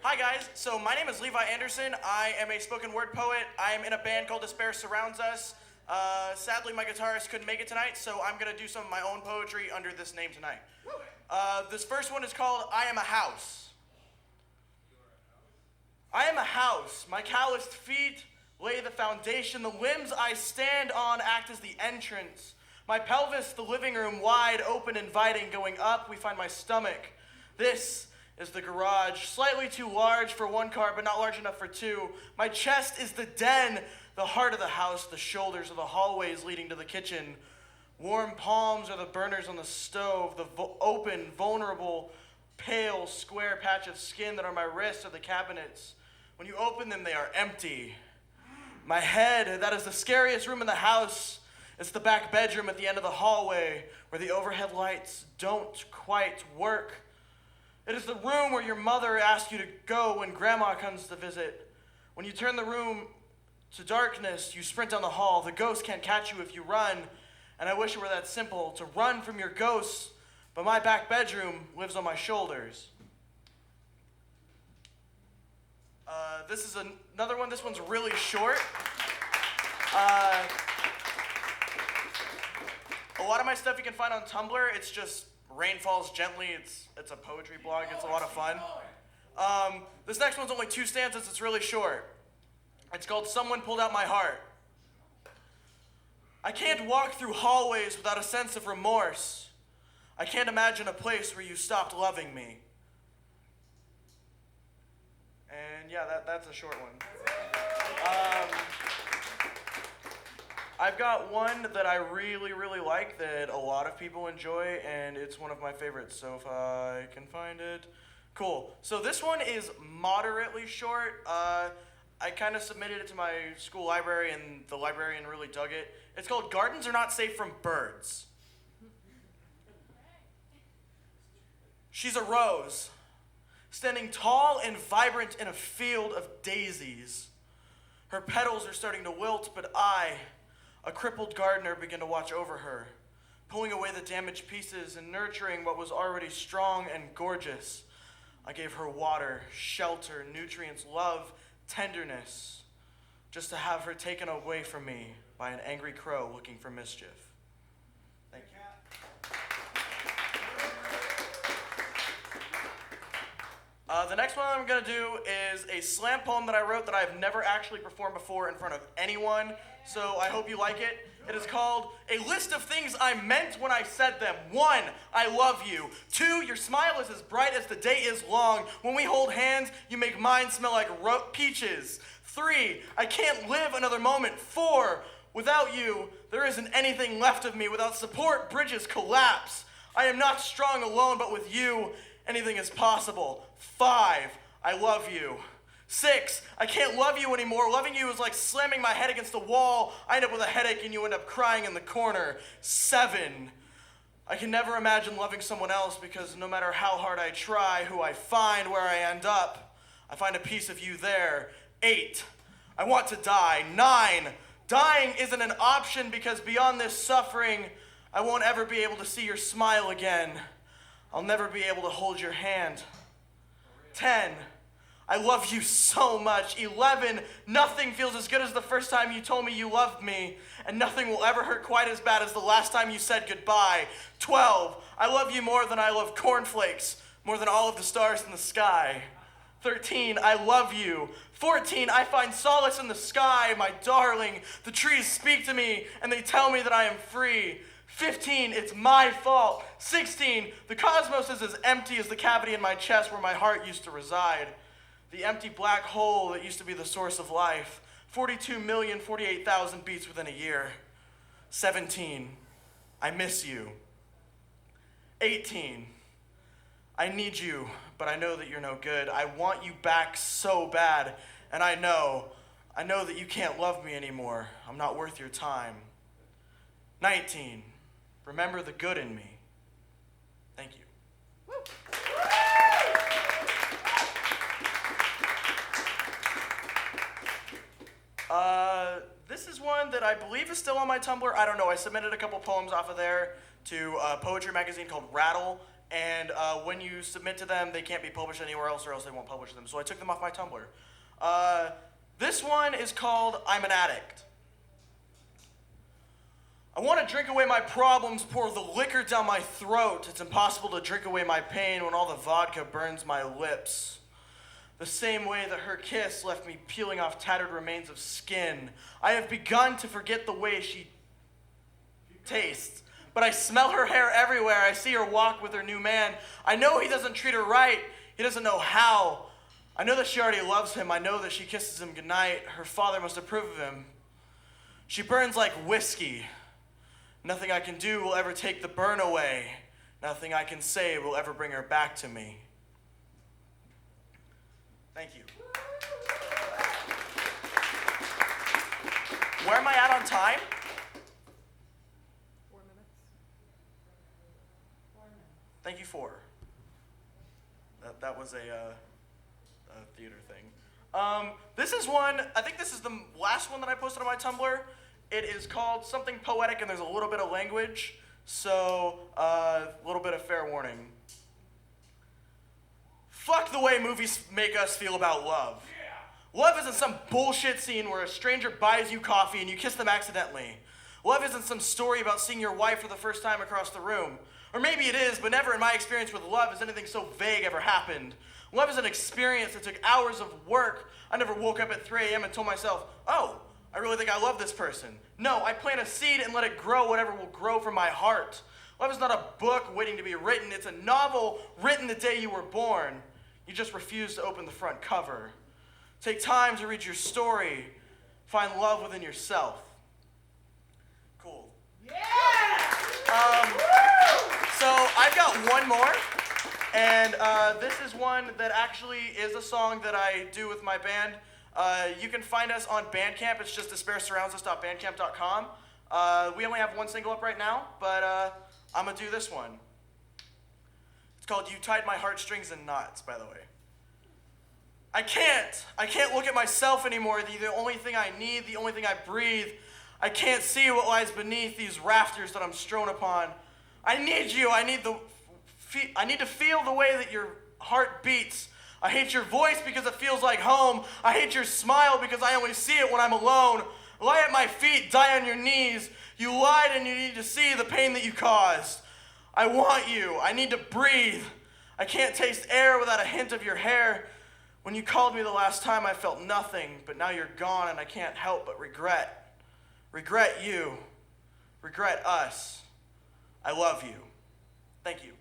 Hi guys, so my name is Levi Anderson. I am a spoken word poet. I am in a band called Despair Surrounds Us. Sadly, my guitarist couldn't make it tonight, so I'm gonna do some of my own poetry under this name tonight. This first one is called I Am a House. I am a house. My calloused feet lay the foundation. The limbs I stand on act as the entrance. My pelvis, the living room, wide open, inviting. Going up, we find my stomach. This is the garage, slightly too large for one car, but not large enough for two. My chest is the den, the heart of the house. The shoulders are the hallways leading to the kitchen. Warm palms are the burners on the stove. The open, vulnerable, pale, square patch of skin that are my wrists are the cabinets. When you open them, they are empty. My head, that is the scariest room in the house. It's the back bedroom at the end of the hallway where the overhead lights don't quite work. It is the room where your mother asks you to go when grandma comes to visit. When you turn the room to darkness, you sprint down the hall. The ghost can't catch you if you run. And I wish it were that simple, to run from your ghosts, but my back bedroom lives on my shoulders. This is another one. This one's really short. A lot of my stuff you can find on Tumblr. It's just Rain Falls Gently. It's a poetry blog. It's a lot of fun. This next one's only 2 stanzas. It's really short. It's called Someone Pulled Out My Heart. I can't walk through hallways without a sense of remorse. I can't imagine a place where you stopped loving me. And yeah, that's a short one. I've got one that I really, really like that a lot of people enjoy, and it's one of my favorites, so if I can find it. Cool. So this one is moderately short. I kind of submitted it to my school library, and the librarian really dug it. It's called Gardens Are Not Safe from Birds. She's a rose, standing tall and vibrant in a field of daisies. Her petals are starting to wilt, but I, a crippled gardener, begin to watch over her, pulling away the damaged pieces and nurturing what was already strong and gorgeous. I gave her water, shelter, nutrients, love, tenderness, just to have her taken away from me by an angry crow looking for mischief. Thank you. The next one I'm going to do is a slam poem that I wrote that I've never actually performed before in front of anyone, so I hope you like it. It is called A List of Things I Meant When I Said Them. 1, I love you. 2, your smile is as bright as the day is long. When we hold hands, you make mine smell like peaches. 3, I can't live another moment. 4, without you, there isn't anything left of me. Without support, bridges collapse. I am not strong alone, but with you, anything is possible. 5, I love you. 6, I can't love you anymore. Loving you is like slamming my head against the wall. I end up with a headache and you end up crying in the corner. 7, I can never imagine loving someone else because no matter how hard I try, who I find, where I end up, I find a piece of you there. 8, I want to die. 9, dying isn't an option because beyond this suffering, I won't ever be able to see your smile again. I'll never be able to hold your hand. 10, I love you so much. 11, nothing feels as good as the first time you told me you loved me, and nothing will ever hurt quite as bad as the last time you said goodbye. 12, I love you more than I love cornflakes, more than all of the stars in the sky. 13, I love you. 14, I find solace in the sky, my darling. The trees speak to me, and they tell me that I am free. 15, it's my fault. 16, the cosmos is as empty as the cavity in my chest where my heart used to reside. The empty black hole that used to be the source of life. 42,048,000 beats within a year. 17, I miss you. 18, I need you, but I know that you're no good. I want you back so bad, and I know that you can't love me anymore. I'm not worth your time. 19, remember the good in me. Thank you. Woo. This is one that I believe is still on my Tumblr. I don't know. I submitted a couple poems off of there to a poetry magazine called Rattle, And when you submit to them, they can't be published anywhere else or else they won't publish them. So I took them off my Tumblr. This one is called I'm an Addict. I want to drink away my problems, pour the liquor down my throat. It's impossible to drink away my pain when all the vodka burns my lips. The same way that her kiss left me peeling off tattered remains of skin. I have begun to forget the way she tastes. But I smell her hair everywhere. I see her walk with her new man. I know he doesn't treat her right. He doesn't know how. I know that she already loves him. I know that she kisses him goodnight. Her father must approve of him. She burns like whiskey. Nothing I can do will ever take the burn away. Nothing I can say will ever bring her back to me. Thank you. Where am I at on time? 4 minutes. 4 minutes. Thank you, 4. That was a theater thing. This is one, I think this is the last one that I posted on my Tumblr. It is called Something Poetic, and there's a little bit of language, so a little bit of fair warning. Fuck the way movies make us feel about love. Yeah. Love isn't some bullshit scene where a stranger buys you coffee and you kiss them accidentally. Love isn't some story about seeing your wife for the first time across the room. Or maybe it is, but never in my experience with love has anything so vague ever happened. Love is an experience that took hours of work. I never woke up at 3 a.m. and told myself, oh, I really think I love this person. No, I plant a seed and let it grow whatever will grow from my heart. Love is not a book waiting to be written. It's a novel written the day you were born. You just refuse to open the front cover. Take time to read your story. Find love within yourself. Cool. Yeah! So I've got one more. And this is one that actually is a song that I do with my band. You can find us on Bandcamp. It's just despairsurroundsus.bandcamp.com. We only have one single up right now, but I'm going to do this one. It's called You Tied My Heartstrings in Knots, by the way. I can't look at myself anymore. The only thing I need, the only thing I breathe. I can't see what lies beneath these rafters that I'm strewn upon. I need you. I need to feel the way that your heart beats. I hate your voice because it feels like home. I hate your smile because I only see it when I'm alone. Lie at my feet, die on your knees. You lied and you need to see the pain that you caused. I want you. I need to breathe. I can't taste air without a hint of your hair. When you called me the last time, I felt nothing, but now you're gone and I can't help but regret. Regret you. Regret us. I love you. Thank you.